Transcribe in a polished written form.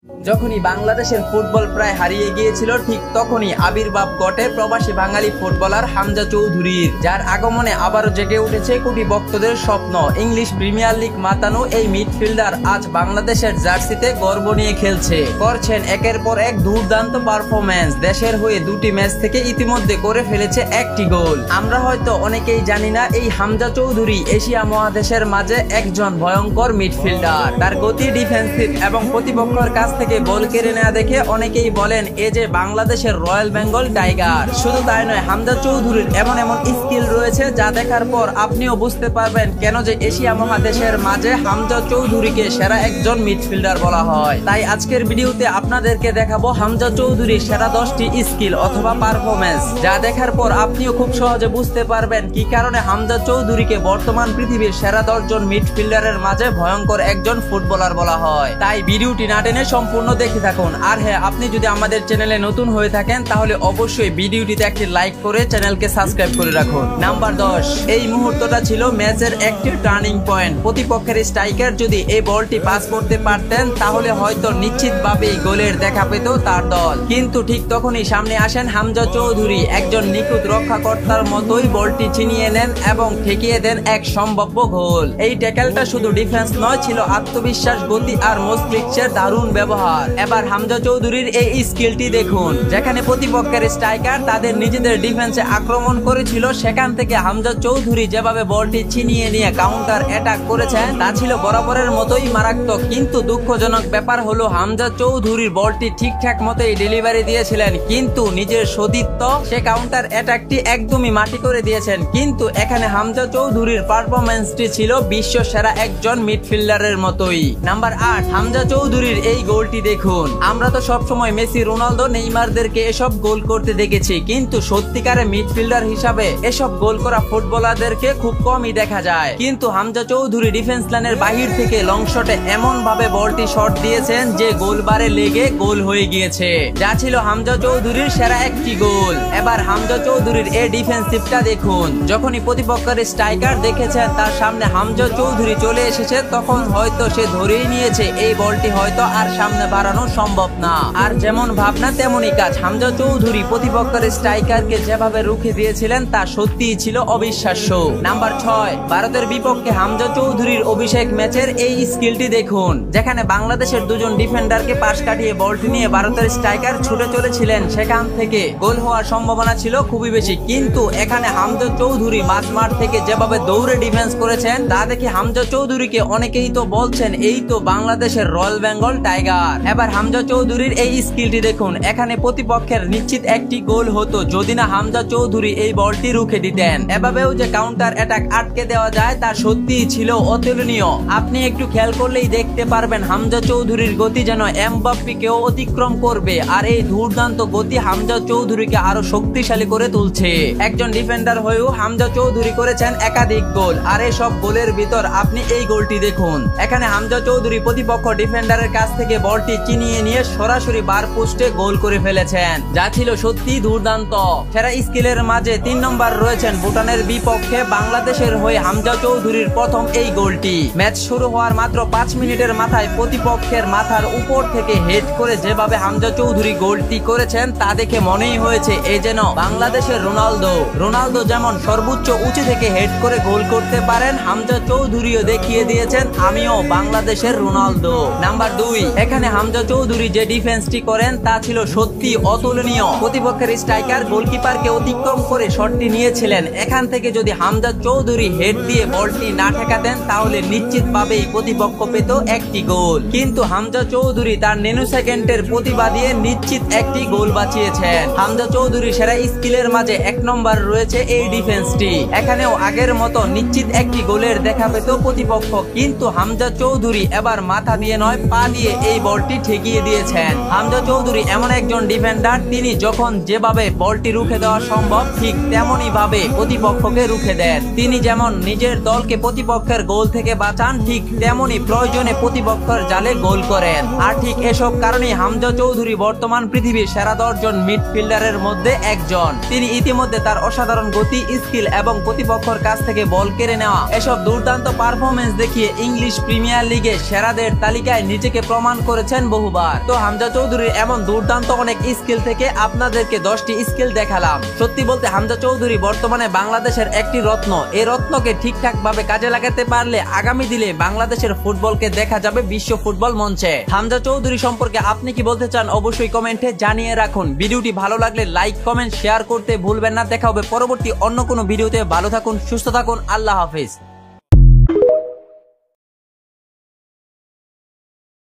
যখনই বাংলাদেশের ফুটবল প্রায় হারিয়ে গিয়েছিল ঠিক তখনই আবির্ভাব ঘটে প্রবাসী বাঙালি ফুটবলার হামজা চৌধুরীর, যার আগমনে আবারও জেগে উঠেছে কোটি ভক্তদের স্বপ্ন। ইংলিশ প্রিমিয়ার লিগ মাতানো এই মিডফিল্ডার আজ বাংলাদেশের জার্সিতে গর্ব নিয়ে খেলছে, করছেন একের পর এক দুর্দান্ত পারফরম্যান্স। দেশের হয়ে দুটি ম্যাচ থেকে ইতিমধ্যে করে ফেলেছে একটি গোল। আমরা হয়তো অনেকেই জানি না এই হামজা চৌধুরী এশিয়া মহাদেশের মাঝে একজন ভয়ঙ্কর মিডফিল্ডার। তার গতি, ডিফেন্সিভ এবং প্রতিপক্ষের কাছ থেকে বল কেড়ে নেওয়া দেখে অনেকেই বলেন এ যে বাংলাদেশের রয়্যাল বেঙ্গল টাইগার। শুধু তাই নয়, হামজা চৌধুরীর এমন এমন স্কিল রয়েছে যা দেখার পর আপনিও বুঝতে পারবেন কেন যে এশিয়া মহাদেশের মাঝে হামজা চৌধুরীকে সেরা একজন মিডফিল্ডার বলা হয়। তাই আজকের ভিডিওতে আপনাদেরকে দেখাবো হামজা চৌধুরীর সেরা 10টি স্কিল অথবা পারফরম্যান্স, যা দেখার পর আপনিও খুব সহজে বুঝতে পারবেন কি কারণে হামজা চৌধুরীকে বর্তমান পৃথিবীর সেরা 10 জন মিডফিল্ডারের মাঝে ভয়ঙ্কর একজন ফুটবলার বলা হয়। তাই ভিডিওটি না টেনে সম্পূর্ণ দেখে থাকুন। আর হ্যাঁ, আপনি যদি আমাদের চ্যানেলে নতুন হয়ে থাকেন তাহলে অবশ্যই ভিডিওটিতে একটি লাইক করে চ্যানেলকে সাবস্ক্রাইব করে রাখুন। নাম্বার 10, এই মুহূর্তটা ছিল ম্যাচের একটি টার্নিং পয়েন্ট। প্রতিপক্ষের স্ট্রাইকার যদি এই বলটি পাস করতে পারতেন তাহলে হয়তো নিশ্চিতভাবেই গোলের দেখা পেত তার দল, কিন্তু ঠিক তখনই সামনে আসেন হামজা চৌধুরী, একজন নিখুঁত রক্ষাকর্তার মতোই বলটি ছিনিয়ে নেন এবং ঠেকিয়ে দেন এক সম্ভাব্য গোল। এই ট্যাকেলটা শুধু ডিফেন্স নয়, ছিল আত্মবিশ্বাস, গতি আর মস্তিষ্কের দারুণ ব্যবহার। এবার হামজা চৌধুরীর এই স্কিলটি দেখুন। যেখানে প্রতিপক্ষের স্ট্রাইকার তাদের নিজেদের ডিফেন্সে আক্রমণ করেছিল, সেখান থেকে হামজা চৌধুরী যেভাবে বলটি ছিনিয়ে নিয়ে কাউন্টার অ্যাটাক করেছেন তা ছিল বরাবরের মতোই মারাত্মক। কিন্তু দুঃখজনক ব্যাপার হলো হামজা চৌধুরীর বলটি ঠিকঠাক মতোই ডেলিভারি দিয়েছিলেন, কিন্তু নিজের সতীর্থ সে কাউন্টার অ্যাটাকটি একদমই মাটি করে দিয়েছেন। কিন্তু এখানে হামজা চৌধুরীর পারফরম্যান্সটি ছিল বিশ্ব সেরা একজন মিডফিল্ডারের মতোই। নাম্বার 8, হামজা চৌধুরীর এই গোলটি দেখুন। আমরা তো সবসময় মেসি, রোনালদো, নেইমারদেরকে এসব গোল করতে দেখেছি, কিন্তু সত্যিকারে মিডফিল্ডার হিসাবে এসব গোল করা ফুটবলারদেরকে খুব কমই দেখা যায়। কিন্তু হামজা চৌধুরী ডিফেন্স লাইনের বাহির থেকে লং শটে এমন ভাবে বলটি শট দিয়েছেন যে গোলবারে লেগে গোল হয়ে গিয়েছে, যা ছিল হামজা চৌধুরীর সেরা একটি গোল। এবার হামজা চৌধুরীর এই ডিফেন্সিভটা দেখুন। যখনই প্রতিপক্ষের স্ট্রাইকার দেখেছেন তার সামনে হামজা চৌধুরী চলে এসেছে, তখন হয়তো সে ধরেই নিয়েছে এই বলটি হয়তো আর সামনে বাড়ানো সম্ভব না। আর যেমন ভাবনা তেমনই কাজ। হামজা চৌধুরী প্রতিপক্ষের স্ট্রাইকারকে যেভাবে রুখে দিয়েছিলেন তা সত্যিই ছিল অবিশ্বাস্য। নাম্বার 6, ভারতের বিপক্ষে হামজা চৌধুরীর অভিষেক ম্যাচের এই স্কিলটি দেখুন। যেখানে বাংলাদেশের দুজন ডিফেন্ডারকে পাশ কাটিয়ে বলটি নিয়ে ভারতের স্ট্রাইকার ছুটে চলেছিলেন, সেখান থেকে গোল হওয়ার সম্ভাবনা ছিল খুবই বেশি। কিন্তু এখানে হামজা চৌধুরী মাঝমাঠ থেকে যেভাবে দৌড়ে ডিফেন্স করেছেন তা দেখে হামজা চৌধুরীকে অনেকেই তো বলছেন এই তো বাংলাদেশের রয়্যাল বেঙ্গল টাইগার। এবার হামজা চৌধুরীর এই স্কিলটি দেখুন। এখানে প্রতিপক্ষের নিশ্চিত একটি গোল হতো যদি না হামজা চৌধুরী এই বলটি রুখে দিতেন। এভাবেও যে কাউন্টার অ্যাটাক আটকে দেওয়া যায় তা সত্যিই ছিল অতুলনীয়। আপনি একটু খেয়াল করলেই দেখতে পারবেন হামজা চৌধুরীর গতি যেন এমবাপ্পেকেও অতিক্রম করবে, আর এই দুর্দান্ত গতি হামজা চৌধুরীকে আরো শক্তিশালী করে তুলছে। একজন ডিফেন্ডার হয়েও হামজা চৌধুরী করেছেন একাধিক গোল, আর এই সব গোলের ভিতর আপনি এই গোলটি দেখুন। এখানে হামজা চৌধুরী প্রতিপক্ষ ডিফেন্ডারের কাছ থেকে বলটি চিনিয়ে নিয়ে সরাসরি বার পোস্টে গোল করে ফেলেছেন, যা ছিল সত্যি দুর্দান্ত। সেরা স্কিলের মাঝে 3 নম্বর রয়েছেন ভুটানের বিপক্ষে বাংলাদেশের হয়ে হামজা চৌধুরীর প্রথম এই গোলটি। ম্যাচ শুরু হওয়ার মাত্র 5 মিনিটের মাথায় প্রতিপক্ষের মাথার উপর থেকে হেড করে যেভাবে হামজা চৌধুরী গোলটি করেছেন তা দেখে মনেই হয়েছে এ যেন বাংলাদেশের রোনালদো যেমন সর্বোচ্চ উঁচু থেকে হেড করে গোল করতে পারেন, হামজা চৌধুরীও দেখিয়ে দিয়েছেন আমিও বাংলাদেশের রোনালদো। নাম্বার 2, এখানে হামজা চৌধুরী যে ডিফেন্সটি করেন তা ছিল সত্যি অতুলনীয়। প্রতিপক্ষের স্ট্রাইকার গোলকিপারকে অতিক্রম করে শটটি নিয়েছিলেন। এখান থেকে যদি হামজা চৌধুরী হেড দিয়ে বলটি না ঠেকাতেন তাহলে নিশ্চিতভাবেই প্রতিপক্ষ পেত একটি গোল। কিন্তু হামজা চৌধুরী তার ন্যানো সেকেন্ডের প্রতিভা দিয়ে নিশ্চিত একটি গোল বাঁচিয়েছেন। হামজা চৌধুরী সেরা স্কিলের মাঝে 1 নম্বর রয়েছে এই ডিফেন্সটি। এখানেও আগের মতো নিশ্চিত একটি গোলের দেখা পেত প্রতিপক্ষ, কিন্তু হামজা চৌধুরী এবার মাথা দিয়ে নয় পা দিয়ে এই বলটি ঠেকিয়ে দিয়েছেন। হামজা চৌধুরী এমন একজন ডিফেন্ডার, তিনি যখন যেভাবে বলটি রুখে দেওয়া সম্ভব ঠিক তেমনই ভাবে প্রতিপক্ষকে রুখে দেন। তিনি যেমন নিজের দলকে প্রতিপক্ষের গোল থেকে বাঁচান, ঠিক তেমনি প্রয়োজনে প্রতিপক্ষের জালে গোল করেন। আর ঠিক এসব কারণে হামজা চৌধুরী বর্তমান পৃথিবীর সেরা 10 জন মিডফিল্ডারের মধ্যে একজন। তিনি ইতিমধ্যে তার অসাধারণ গতি, স্কিল এবং প্রতিপক্ষের কাছ থেকে বল কেড়ে নেওয়া এসব দুর্দান্ত পারফরম্যান্স দেখিয়ে ইংলিশ প্রিমিয়ার লিগে সেরাদের তালিকায় নিজেকে প্রমাণ করে করেছেন বহুবার। তো হামজা চৌধুরীর এমন দুর্দান্ত অনেক স্কিল থেকে আপনাদেরকে 10টি স্কিল দেখালাম। সত্যি বলতে হামজা চৌধুরী বর্তমানে বাংলাদেশের একটি রত্ন। এই রত্নকে ঠিকঠাক ভাবে কাজে লাগাতে পারলে আগামী দিনে বাংলাদেশের ফুটবলকে দেখা যাবে বিশ্ব ফুটবল মঞ্চে। হামজা চৌধুরী সম্পর্কে আপনি কি বলতে চান অবশ্যই কমেন্টে জানিয়ে রাখুন। ভিডিওটি ভালো লাগলে লাইক কমেন্ট শেয়ার করতে ভুলবেন না। দেখা হবে পরবর্তী অন্য কোনো ভিডিওতে। ভালো থাকুন, সুস্থ থাকুন, আল্লাহ হাফেজ।